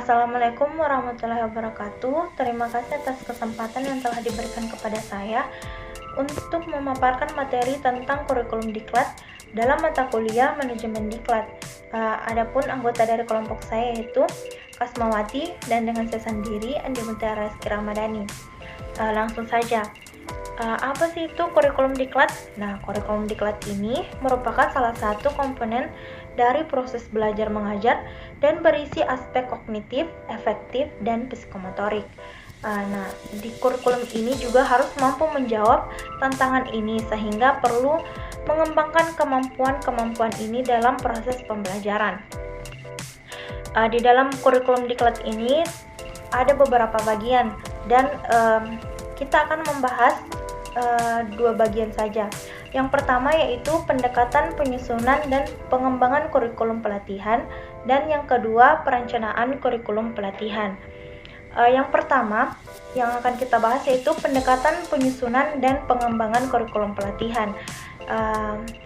Assalamualaikum warahmatullahi wabarakatuh. Terima kasih atas kesempatan yang telah diberikan kepada saya untuk memaparkan materi tentang kurikulum diklat dalam mata kuliah manajemen diklat. Adapun anggota dari kelompok saya yaitu Kasmawati dan dengan saya sendiri Andi Mutiara Rizky Ramadhani. Langsung saja. Apa sih itu kurikulum diklat? Nah, kurikulum diklat ini merupakan salah satu komponen dari proses belajar mengajar dan berisi aspek kognitif, efektif, dan psikomotorik. Nah, di kurikulum ini juga harus mampu menjawab tantangan ini sehingga perlu mengembangkan kemampuan-kemampuan ini dalam proses pembelajaran. Di dalam kurikulum diklat ini ada beberapa bagian dan kita akan membahas dua bagian saja. Yang pertama yaitu pendekatan penyusunan dan pengembangan kurikulum pelatihan, dan yang kedua perencanaan kurikulum pelatihan. Yang pertama yang akan kita bahas yaitu pendekatan penyusunan dan pengembangan kurikulum pelatihan.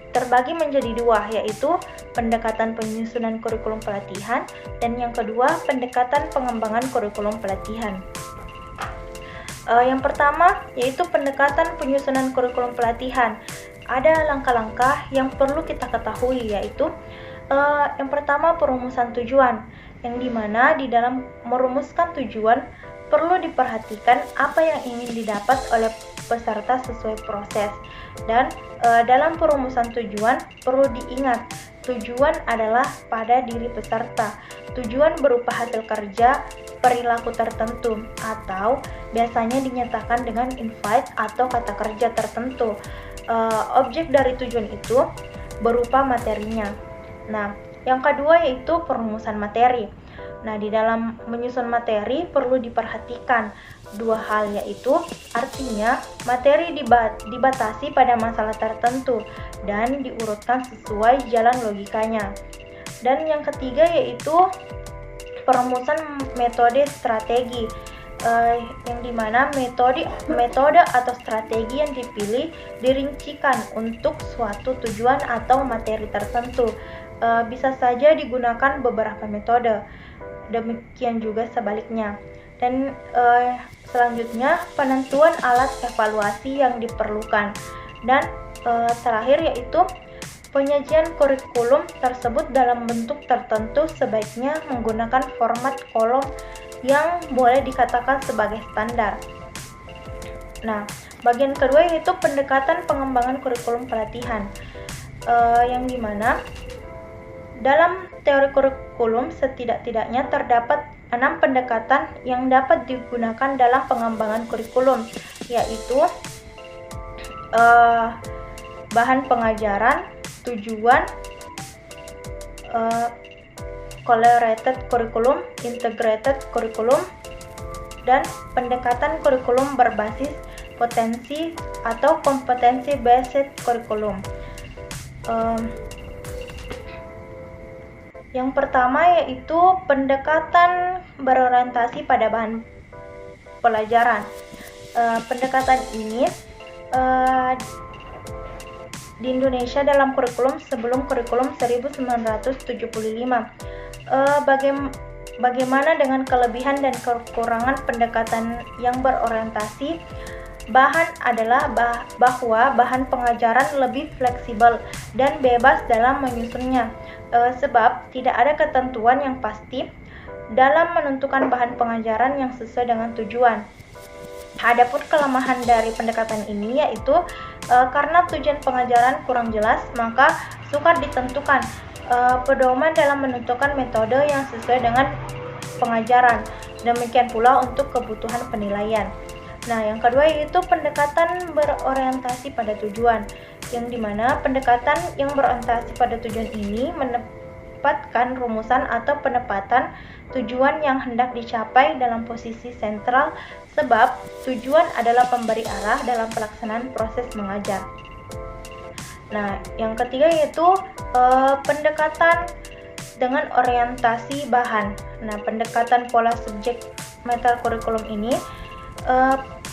Terbagi menjadi dua, yaitu pendekatan penyusunan kurikulum pelatihan dan yang kedua pendekatan pengembangan kurikulum pelatihan. Yang pertama yaitu pendekatan penyusunan kurikulum pelatihan. Ada langkah-langkah yang perlu kita ketahui, yaitu yang pertama perumusan tujuan, yang dimana di dalam merumuskan tujuan perlu diperhatikan apa yang ingin didapat oleh peserta sesuai proses. Dan dalam perumusan tujuan perlu diingat, tujuan adalah pada diri peserta. Tujuan berupa hasil kerja, perilaku tertentu, atau biasanya dinyatakan dengan invite atau kata kerja tertentu. Objek dari tujuan itu berupa materinya. Nah, yang kedua yaitu perumusan materi. Nah, di dalam menyusun materi perlu diperhatikan dua hal, yaitu artinya materi dibatasi pada masalah tertentu dan diurutkan sesuai jalan logikanya. Dan yang ketiga yaitu perumusan metode strategi, yang dimana metode atau strategi yang dipilih dirincikan untuk suatu tujuan atau materi tertentu. Bisa saja digunakan beberapa metode, demikian juga sebaliknya. Dan selanjutnya penentuan alat evaluasi yang diperlukan, dan terakhir yaitu penyajian kurikulum tersebut dalam bentuk tertentu sebaiknya menggunakan format kolom yang boleh dikatakan sebagai standar. Nah, bagian kedua yaitu pendekatan pengembangan kurikulum pelatihan, yang dimana dalam teori kurikulum setidak-tidaknya terdapat 6 pendekatan yang dapat digunakan dalam pengembangan kurikulum, yaitu bahan pengajaran, tujuan, collaborated curriculum, integrated curriculum, dan pendekatan kurikulum berbasis potensi atau kompetensi based curriculum. Yang pertama yaitu pendekatan berorientasi pada bahan pelajaran. Pendekatan ini di Indonesia dalam kurikulum sebelum kurikulum 1975. Bagaimana dengan kelebihan dan kekurangan pendekatan yang berorientasi bahan adalah bahwa bahan pengajaran lebih fleksibel dan bebas dalam menyusunnya, sebab tidak ada ketentuan yang pasti dalam menentukan bahan pengajaran yang sesuai dengan tujuan. Adapun kelemahan dari pendekatan ini yaitu karena tujuan pengajaran kurang jelas, maka sukar ditentukan pedoman dalam menentukan metode yang sesuai dengan pengajaran. Demikian pula untuk kebutuhan penilaian. Nah, yang kedua yaitu pendekatan berorientasi pada tujuan, yang dimana pendekatan yang berorientasi pada tujuan ini menempatkan rumusan atau penempatan tujuan yang hendak dicapai dalam posisi sentral, sebab tujuan adalah pemberi arah dalam pelaksanaan proses mengajar. Nah, yang ketiga yaitu pendekatan dengan orientasi bahan. Nah, pendekatan pola subjek meta kurikulum ini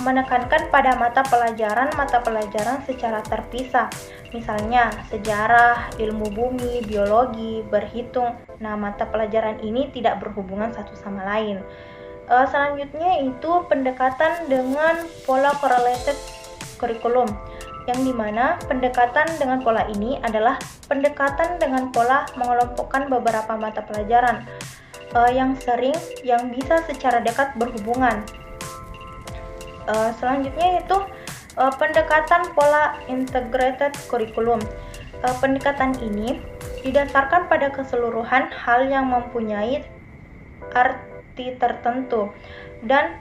menekankan pada mata pelajaran secara terpisah Misalnya sejarah, ilmu bumi, biologi, berhitung. Nah, mata pelajaran ini tidak berhubungan satu sama lain. Selanjutnya itu pendekatan dengan pola correlated curriculum, yang dimana pendekatan dengan pola ini adalah pendekatan dengan pola mengelompokkan beberapa mata pelajaran yang bisa secara dekat berhubungan. Selanjutnya itu pendekatan pola integrated curriculum. Pendekatan ini didasarkan pada keseluruhan hal yang mempunyai arti tertentu, dan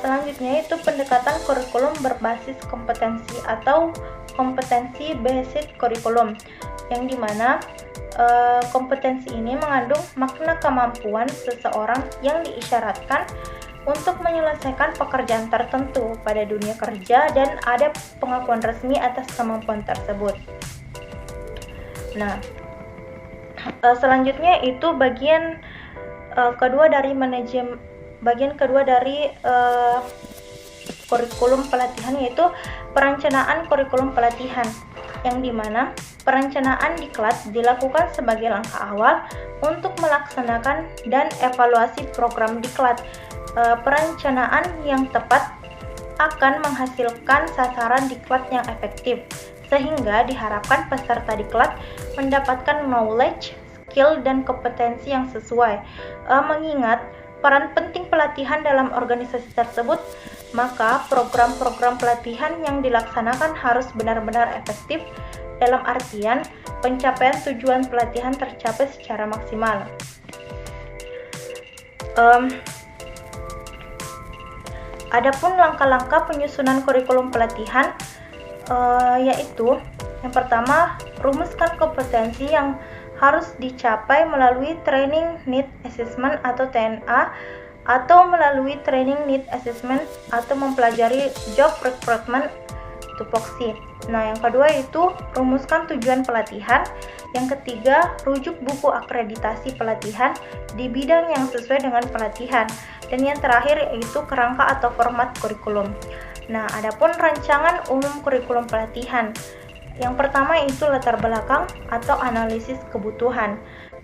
selanjutnya itu pendekatan kurikulum berbasis kompetensi atau kompetensi based curriculum, yang dimana kompetensi ini mengandung makna kemampuan seseorang yang diisyaratkan untuk menyelesaikan pekerjaan tertentu pada dunia kerja dan ada pengakuan resmi atas kemampuan tersebut. Nah, selanjutnya itu bagian kedua dari kurikulum pelatihan, yaitu perencanaan kurikulum pelatihan, yang dimana perencanaan diklat dilakukan sebagai langkah awal untuk melaksanakan dan evaluasi program diklat. Perencanaan yang tepat akan menghasilkan sasaran diklat yang efektif, sehingga diharapkan peserta diklat mendapatkan knowledge, skill, dan kompetensi yang sesuai. Mengingat peran penting pelatihan dalam organisasi tersebut, maka program-program pelatihan yang dilaksanakan harus benar-benar efektif, dalam artian pencapaian tujuan pelatihan tercapai secara maksimal. Adapun langkah-langkah penyusunan kurikulum pelatihan, yaitu yang pertama, rumuskan kompetensi yang harus dicapai melalui Training Need Assessment atau TNA, atau melalui Training Need Assessment atau mempelajari Job Recruitment tupoksi. Nah, yang kedua itu rumuskan tujuan pelatihan. Yang ketiga, rujuk buku akreditasi pelatihan di bidang yang sesuai dengan pelatihan. Dan yang terakhir yaitu kerangka atau format kurikulum. Nah, adapun rancangan umum kurikulum pelatihan. Yang pertama itu latar belakang atau analisis kebutuhan.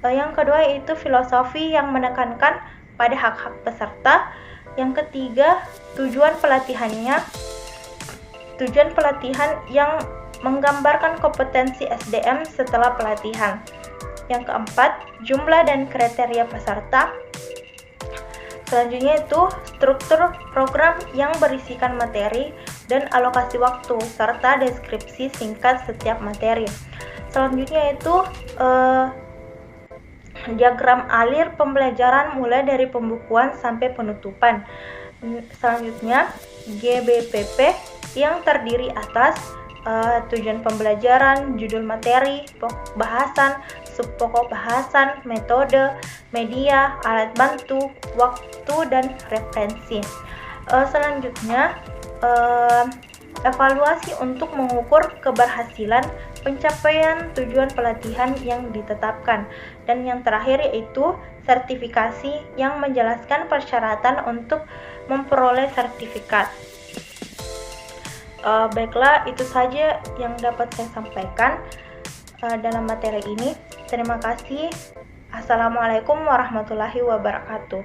Yang kedua itu filosofi yang menekankan pada hak-hak peserta. Yang ketiga, tujuan pelatihan yang menggambarkan kompetensi SDM setelah pelatihan. Yang keempat, jumlah dan kriteria peserta. Selanjutnya itu struktur program yang berisikan materi dan alokasi waktu serta deskripsi singkat setiap materi. Selanjutnya itu diagram alir pembelajaran mulai dari pembukuan sampai penutupan. Selanjutnya GBPP yang terdiri atas tujuan pembelajaran, judul materi, pokok bahasan, subpokok bahasan, metode, media, alat bantu, waktu, dan referensi. Selanjutnya evaluasi untuk mengukur keberhasilan pencapaian tujuan pelatihan yang ditetapkan. Dan yang terakhir yaitu sertifikasi yang menjelaskan persyaratan untuk memperoleh sertifikat. Baiklah, itu saja yang dapat saya sampaikan dalam materi ini. Terima kasih. Assalamualaikum warahmatullahi wabarakatuh.